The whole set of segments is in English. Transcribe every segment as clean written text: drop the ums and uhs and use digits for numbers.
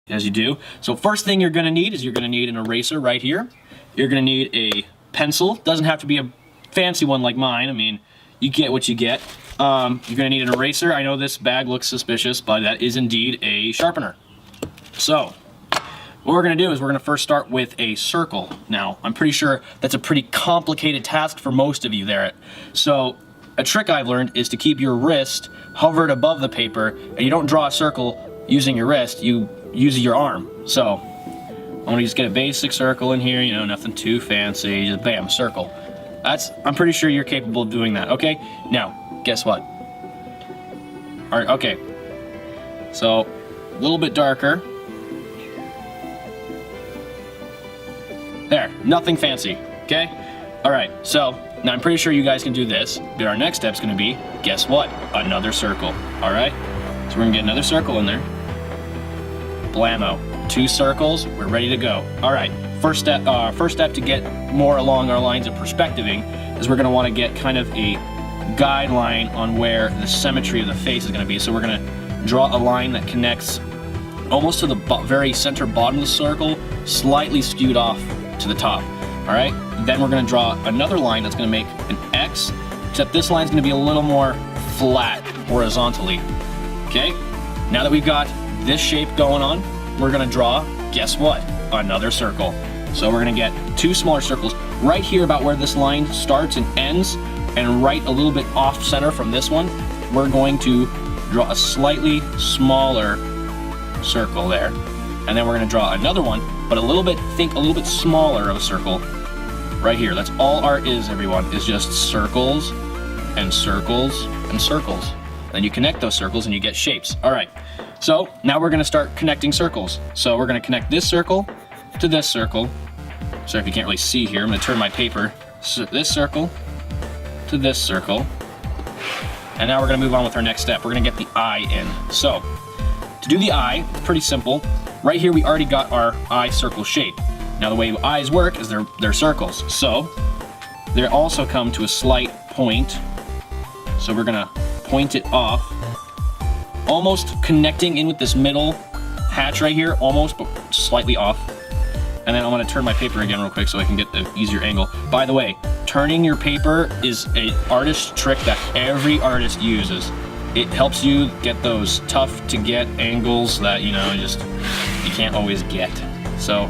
as you do. So first thing you're going to need is you're going to need an eraser right here. You're going to need a pencil. Doesn't have to be a fancy one like mine. I mean, you get what you get. You're going to need an eraser. I know this bag looks suspicious, but that is indeed a sharpener. So what we're going to do is we're going to first start with a circle. Now, I'm pretty sure that's a pretty complicated task for most of you there. So a trick I've learned is to keep your wrist hovered above the paper, and you don't draw a circle using your wrist, you use your arm. So I'm going to just get a basic circle in here, you know, nothing too fancy, just bam, circle. I'm pretty sure you're capable of doing that, okay? Now, guess what? All right, okay. So, a little bit darker. There, nothing fancy, okay? All right, so now I'm pretty sure you guys can do this, but our next step's gonna be, guess what? Another circle, all right? So we're gonna get another circle in there. Blammo, 2 circles, we're ready to go. All right, first step to get more along our lines of perspectiving is we're gonna wanna get kind of a guideline on where the symmetry of the face is gonna be. So we're gonna draw a line that connects almost to the very center bottom of the circle, slightly skewed off to the top, all right? Then we're gonna draw another line that's gonna make an X, except this line's gonna be a little more flat horizontally, okay? Now that we've got this shape going on, we're gonna draw, guess what? Another circle. So we're gonna get 2 smaller circles right here about where this line starts and ends, and right a little bit off center from this one, we're going to draw a slightly smaller circle there. And then we're gonna draw another one, but a little bit smaller of a circle right here. That's all art is, everyone, is just circles and circles and circles. Then you connect those circles and you get shapes. All right, so now we're gonna start connecting circles. So we're gonna connect this circle to this circle. Sorry if you can't really see here, I'm gonna turn my paper. So this circle to this circle. And now we're gonna move on with our next step. We're gonna get the eye in. So to do the eye, it's pretty simple. Right here, we already got our eye circle shape. Now the way eyes work is they're circles. So they also come to a slight point. So we're gonna point it off, almost connecting in with this middle hatch right here, almost, but slightly off. And then I'm gonna turn my paper again real quick so I can get the easier angle. By the way, turning your paper is an artist trick that every artist uses. It helps you get those tough to get angles that, you know, just you can't always get. So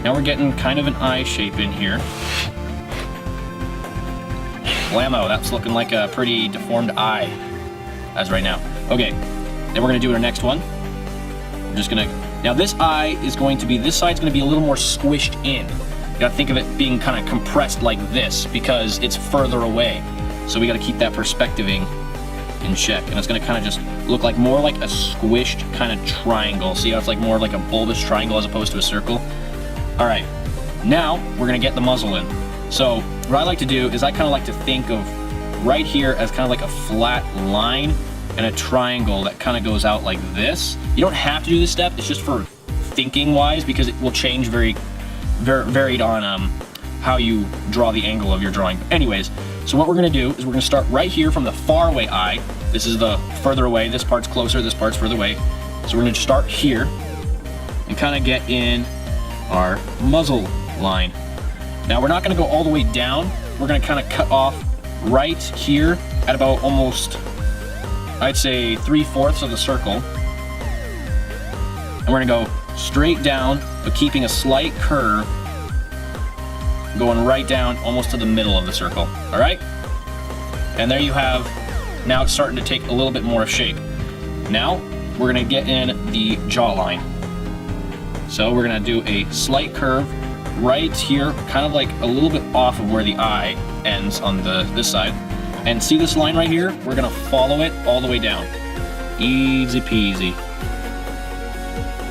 now we're getting kind of an eye shape in here. Blammo, that's looking like a pretty deformed eye as right now. Okay, then we're gonna do our next one. We're just gonna, now this eye is going to be, this side's gonna be a little more squished in. You gotta think of it being kind of compressed like this because it's further away. So we gotta keep that perspectiving in check, and it's gonna kind of just look like more like a squished kind of triangle. See how it's like more like a bulbous triangle as opposed to a circle? All right, now we're gonna get the muzzle in. So what I like to do is I kind of like to think of right here as kind of like a flat line and a triangle that kind of goes out like this. You don't have to do this step, it's just for thinking wise because it will change varied on how you draw the angle of your drawing. But anyways, so what we're gonna do is we're gonna start right here from the far away eye. This is the further away, this part's closer, this part's further away. So we're gonna start here and kind of get in our muzzle line. Now we're not gonna go all the way down. We're gonna kind of cut off right here at about almost, I'd say 3/4 of the circle. And we're gonna go straight down, but keeping a slight curve, going right down almost to the middle of the circle, all right? And there you have, now it's starting to take a little bit more shape. Now, we're gonna get in the jawline. So we're gonna do a slight curve right here, kind of like a little bit off of where the eye ends on this side. And see this line right here? We're gonna follow it all the way down. Easy peasy.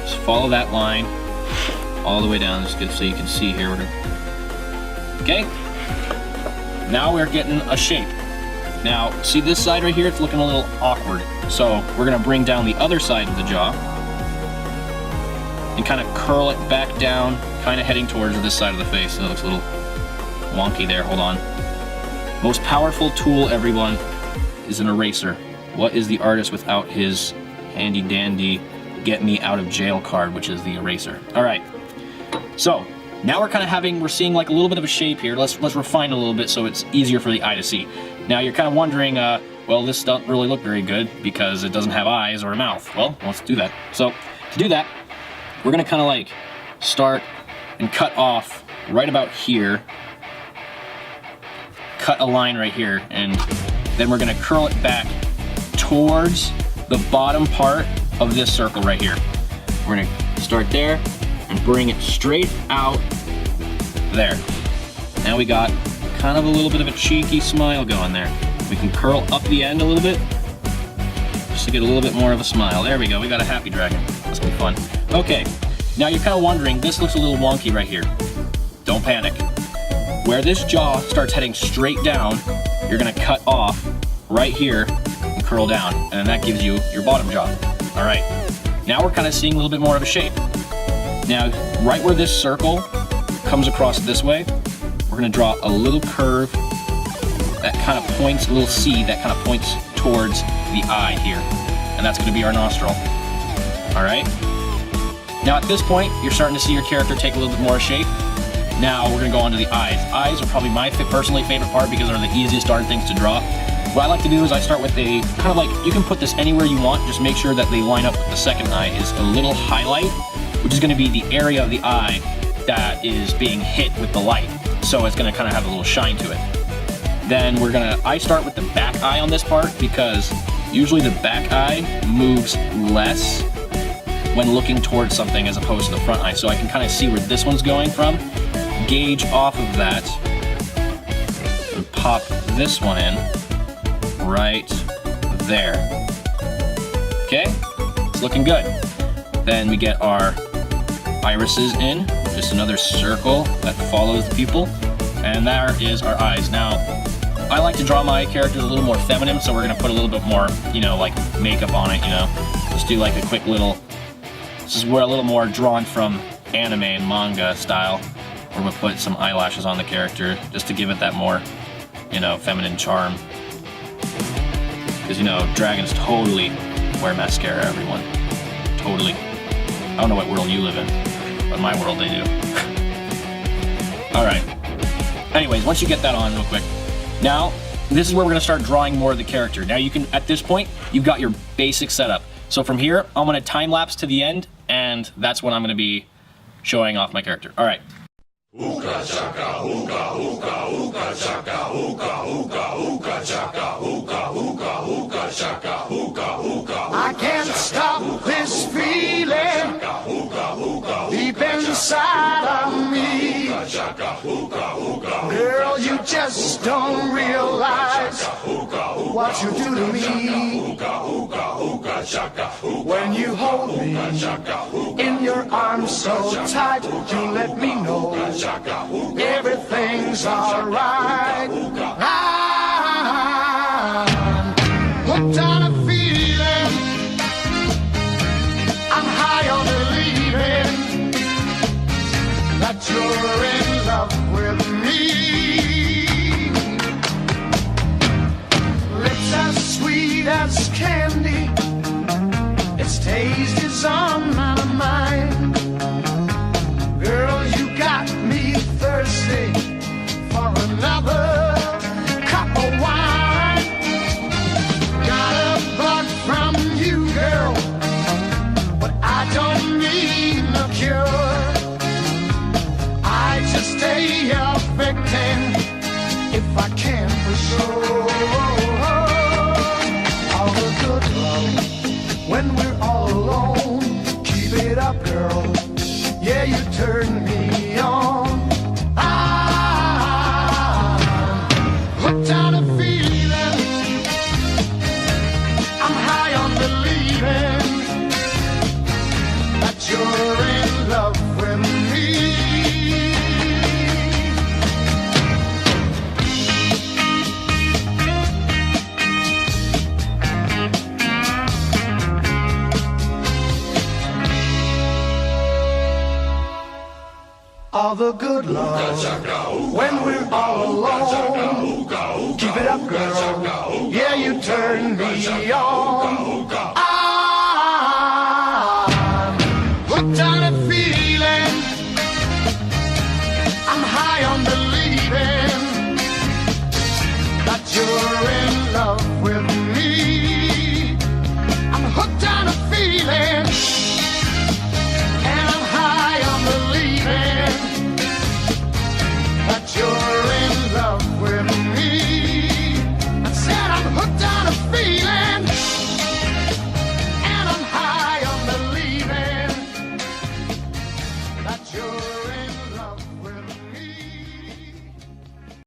Just follow that line all the way down, just so you can see here. Okay, now we're getting a shape. Now, see this side right here? It's looking a little awkward. So we're gonna bring down the other side of the jaw and kind of curl it back down, kind of heading towards this side of the face. It looks a little wonky there, hold on. Most powerful tool, everyone, is an eraser. What is the artist without his handy dandy get me out of jail card, which is the eraser. All right, so now we're seeing like a little bit of a shape here. Let's refine it a little bit so it's easier for the eye to see. Now you're kind of wondering, well, this doesn't really look very good because it doesn't have eyes or a mouth. Well, let's do that. So to do that, we're gonna kind of like start and cut off right about here. Cut a line right here, and then we're gonna curl it back towards the bottom part of this circle right here. We're gonna start there and bring it straight out there. Now we got kind of a little bit of a cheeky smile going there. We can curl up the end a little bit just to get a little bit more of a smile. There we go, we got a happy dragon. That's gonna be fun. Okay, now you're kind of wondering, this looks a little wonky right here. Don't panic. Where this jaw starts heading straight down, you're gonna cut off right here and curl down, and then that gives you your bottom jaw. All right, now we're kind of seeing a little bit more of a shape. Now, right where this circle comes across this way, we're gonna draw a little curve that kind of points, a little C that kind of points towards the eye here, and that's gonna be our nostril. All right? Now at this point, you're starting to see your character take a little bit more shape. Now we're gonna go on to the eyes. Eyes are probably my personally favorite part because they're the easiest darn things to draw. What I like to do is I start with a kind of like, you can put this anywhere you want, just make sure that they line up with the second eye, is a little highlight, which is gonna be the area of the eye that is being hit with the light. So it's gonna kind of have a little shine to it. Then I start with the back eye on this part because usually the back eye moves less when looking towards something as opposed to the front eye. So I can kind of see where this one's going from, gauge off of that, and pop this one in right there. Okay, it's looking good. Then we get our irises in, just another circle that follows the pupil, and there is our eyes. Now, I like to draw my characters a little more feminine, so we're gonna put a little bit more, like makeup on it, Just do like a quick little, this is where a little more drawn from anime and manga style, where we'll put some eyelashes on the character just to give it that more, feminine charm. Because, dragons totally wear mascara, everyone. Totally. I don't know what world you live in, but in my world they do. All right. Anyways, once you get that on real quick, now this is where we're gonna start drawing more of the character. Now you can, at this point, you've got your basic setup. So from here, I'm gonna time lapse to the end, and that's when I'm gonna be showing off my character. All right. Ooka chaka, ooka, ooka, ooka chaka, ooka, ooka, ooka chaka, ooka, ooka, ooka chaka, ooka, ooka. I can't stop this feeling deep inside of me. Girl, you just don't realize what you do to me. When you hold me in your arms so tight, you let me know everything's alright. I'm hooked on a feeling, I'm high on believing that you're in love with me. Lips as sweet as candy, its taste is on my mind. Girl, you got me thirsty for another cup of wine. Got a bug from you, girl, but I don't need no cure. I just stay a victim if I can for sure. All the good love when we're all alone. Keep it up, girl. Yeah, you turn me on. I'm hooked on a feeling, I'm high on believing that you're in love with me. All the good love when we're all alone. Keep it up, girl. Yeah, you turn me on. feeling. I'm high on believing that you're ready.